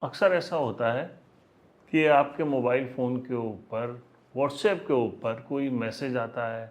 अक्सर ऐसा होता है कि आपके मोबाइल फ़ोन के ऊपर व्हाट्सएप के ऊपर कोई मैसेज आता है।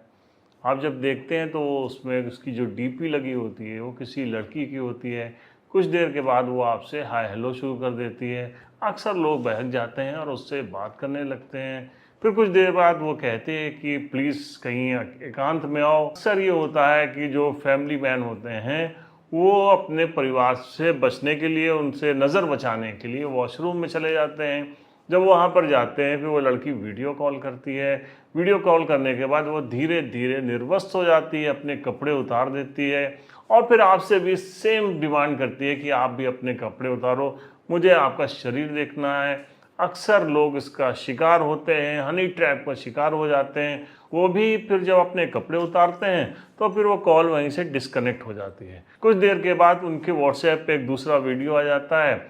आप जब देखते हैं तो उसमें उसकी जो डीपी लगी होती है वो किसी लड़की की होती है। कुछ देर के बाद वो आपसे हाय हेलो शुरू कर देती है। अक्सर लोग बहक जाते हैं और उससे बात करने लगते हैं। फिर कुछ देर बाद वो कहते हैं कि प्लीज़ कहीं एकांत में आओ। अक्सर ये होता है कि जो फैमिली मैन होते हैं वो अपने परिवार से बचने के लिए, उनसे नज़र बचाने के लिए वॉशरूम में चले जाते हैं। जब वहाँ पर जाते हैं फिर वो लड़की वीडियो कॉल करती है। वीडियो कॉल करने के बाद वो धीरे धीरे निर्वस्त्र हो जाती है, अपने कपड़े उतार देती है और फिर आपसे भी सेम डिमांड करती है कि आप भी अपने कपड़े उतारो, मुझे आपका शरीर देखना है। अक्सर लोग इसका शिकार होते हैं, हनी ट्रैप का शिकार हो जाते हैं। वो भी फिर जब अपने कपड़े उतारते हैं तो फिर वो कॉल वहीं से डिस्कनेक्ट हो जाती है। कुछ देर के बाद उनके व्हाट्सएप पे एक दूसरा वीडियो आ जाता है।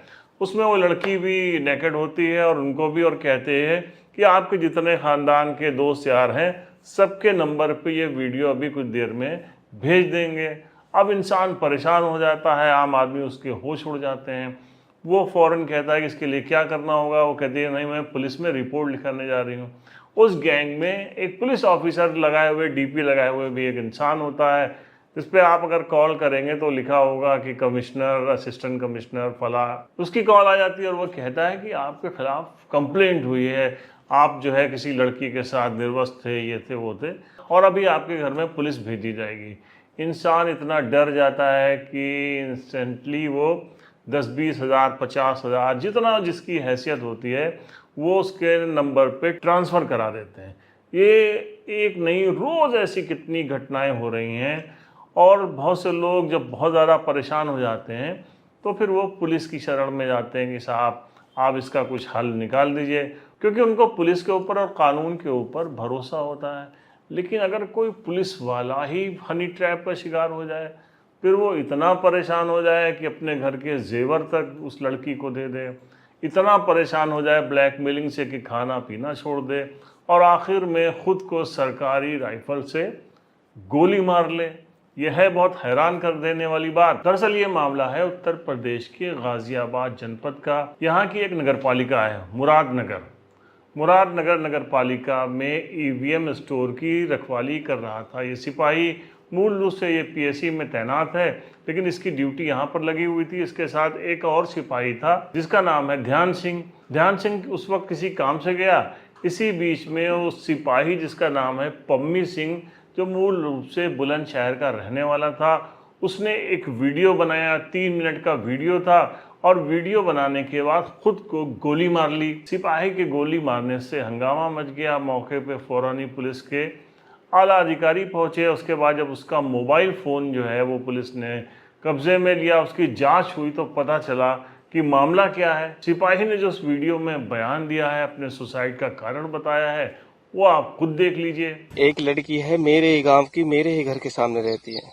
उसमें वो लड़की भी नेकेड होती है और उनको भी और कहते हैं कि आपके जितने ख़ानदान के दोस्त यार हैं सबके नंबर पे ये वीडियो अभी कुछ देर में भेज देंगे। अब इंसान परेशान हो जाता है, आम आदमी उसके होश उड़ जाते हैं। वो फ़ौरन कहता है कि इसके लिए क्या करना होगा। वो कहती है नहीं, मैं पुलिस में रिपोर्ट लिखाने जा रही हूँ। उस गैंग में एक पुलिस ऑफिसर लगाए हुए, डीपी लगाए हुए भी एक इंसान होता है, जिस पे आप अगर कॉल करेंगे तो लिखा होगा कि कमिश्नर, असिस्टेंट कमिश्नर फला। उसकी कॉल आ जाती है और वो कहता है कि आपके खिलाफ कंप्लेंट हुई है, आप जो है किसी लड़की के साथ निर्वस्त्र थे, ये थे वो थे, और अभी आपके घर में पुलिस भेजी जाएगी। इंसान इतना डर जाता है कि इंस्टेंटली वो 10-20 हज़ार, 50 हज़ार, जितना जिसकी हैसियत होती है वो उसके नंबर पे ट्रांसफ़र करा देते हैं। ये एक नहीं, रोज़ ऐसी कितनी घटनाएं हो रही हैं। और बहुत से लोग जब बहुत ज़्यादा परेशान हो जाते हैं तो फिर वो पुलिस की शरण में जाते हैं कि साहब आप इसका कुछ हल निकाल दीजिए, क्योंकि उनको पुलिस के ऊपर और कानून के ऊपर भरोसा होता है। लेकिन अगर कोई पुलिस वाला ही हनी ट्रैप का शिकार हो जाए, फिर वो इतना परेशान हो जाए कि अपने घर के जेवर तक उस लड़की को दे दे, इतना परेशान हो जाए ब्लैकमेलिंग से कि खाना पीना छोड़ दे और आखिर में ख़ुद को सरकारी राइफल से गोली मार ले। यह है बहुत हैरान कर देने वाली बात। दरअसल ये मामला है उत्तर प्रदेश के गाजियाबाद जनपद का। यहाँ की एक नगर पालिका है मुरादनगर। मुरादनगर नगर पालिका में ईवीएम स्टोर की रखवाली कर रहा था ये सिपाही। मूल रूप से ये पीएसी में तैनात है, लेकिन इसकी ड्यूटी यहाँ पर लगी हुई थी। इसके साथ एक और सिपाही था जिसका नाम है ध्यान सिंह। ध्यान सिंह उस वक्त किसी काम से गया। इसी बीच में उस सिपाही जिसका नाम है पम्मी सिंह, जो मूल रूप से बुलंदशहर का रहने वाला था, उसने एक वीडियो बनाया। 3 मिनट का वीडियो था और वीडियो बनाने के बाद खुद को गोली मार ली। सिपाही के गोली मारने से हंगामा मच गया। मौके पे फौरन ही पुलिस के आला अधिकारी पहुंचे। उसके बाद जब उसका मोबाइल फ़ोन जो है वो पुलिस ने कब्जे में लिया, उसकी जांच हुई तो पता चला कि मामला क्या है। सिपाही ने जो उस वीडियो में बयान दिया है, अपने सुसाइड का कारण बताया है, वो आप खुद देख लीजिए। एक लड़की है मेरे ही गांव की, मेरे ही घर के सामने रहती है।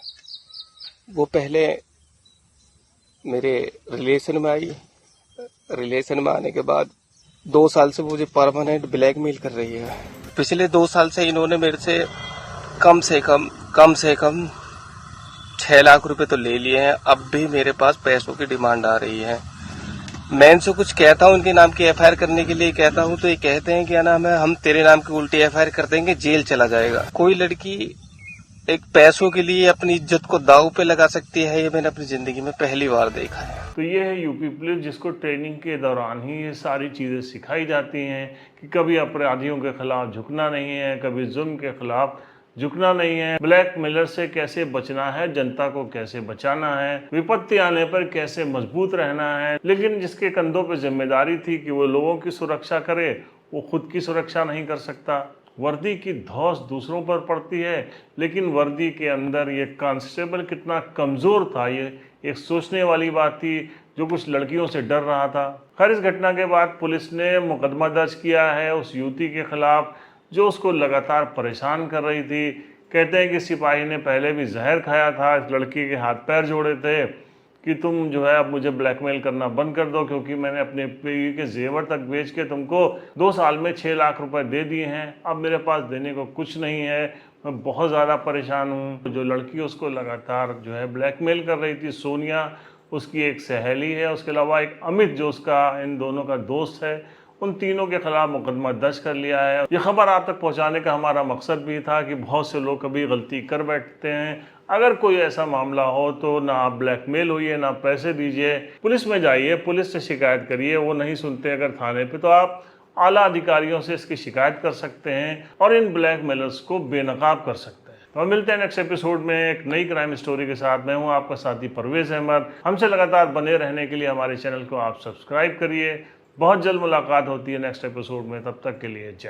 वो पहले मेरे रिलेशन में आई। रिलेशन में आने के बाद 2 साल से मुझे परमानेंट ब्लैकमेल कर रही है। पिछले 2 साल से इन्होंने मेरे से कम से कम 6 लाख रुपए तो ले लिए हैं। अब भी मेरे पास पैसों की डिमांड आ रही है। मैं इनसे कुछ कहता हूँ इनके नाम की एफआईआर करने के लिए कहता हूँ तो ये कहते हैं क्या नाम है, हम तेरे नाम की उल्टी एफआईआर कर देंगे, जेल चला जाएगा। कोई लड़की एक पैसों के लिए अपनी इज्जत को दांव पे लगा सकती है, ये मैंने अपनी जिंदगी में पहली बार देखा है। तो ये है यूपी पुलिस, जिसको ट्रेनिंग के दौरान ही ये सारी चीज़ें सिखाई जाती हैं कि कभी अपराधियों के खिलाफ झुकना नहीं है, कभी जुल्म के खिलाफ झुकना नहीं है, ब्लैकमेलर से कैसे बचना है, जनता को कैसे बचाना है, विपत्ति आने पर कैसे मजबूत रहना है। लेकिन जिसके कंधों पर जिम्मेदारी थी कि वो लोगों की सुरक्षा करे, वो खुद की सुरक्षा नहीं कर सकता। वर्दी की धौंस दूसरों पर पड़ती है, लेकिन वर्दी के अंदर ये कांस्टेबल कितना कमज़ोर था, ये एक सोचने वाली बात थी, जो कुछ लड़कियों से डर रहा था। खैर, इस घटना के बाद पुलिस ने मुकदमा दर्ज किया है उस युवती के खिलाफ जो उसको लगातार परेशान कर रही थी। कहते हैं कि सिपाही ने पहले भी जहर खाया था, इस लड़की के हाथ पैर जोड़े थे कि तुम जो है अब मुझे ब्लैकमेल करना बंद कर दो, क्योंकि मैंने अपने बीवी के जेवर तक बेच के तुमको 2 साल में 6 लाख रुपए दे दिए हैं। अब मेरे पास देने को कुछ नहीं है, मैं बहुत ज़्यादा परेशान हूँ। जो लड़की उसको लगातार जो है ब्लैकमेल कर रही थी, सोनिया, उसकी एक सहेली है, उसके अलावा एक अमित जो उसका इन दोनों का दोस्त है, उन तीनों के खिलाफ मुकदमा दर्ज कर लिया है। ये खबर आप तक पहुंचाने का हमारा मकसद भी था कि बहुत से लोग कभी गलती कर बैठते हैं। अगर कोई ऐसा मामला हो तो ना आप ब्लैकमेल होइए, ना पैसे दीजिए, पुलिस में जाइए, पुलिस से शिकायत करिए। वो नहीं सुनते अगर थाने पे, तो आप आला अधिकारियों से इसकी शिकायत कर सकते हैं और इन ब्लैकमेलर्स को बेनकाब कर सकते हैं। तो हम मिलते हैं नेक्स्ट एपिसोड में एक नई क्राइम स्टोरी के साथ। मैं हूं आपका साथी परवेज अहमद। हमसे लगातार बने रहने के लिए हमारे चैनल को आप सब्सक्राइब करिए। बहुत जल्द मुलाकात होती है नेक्स्ट एपिसोड में, तब तक के लिए जय।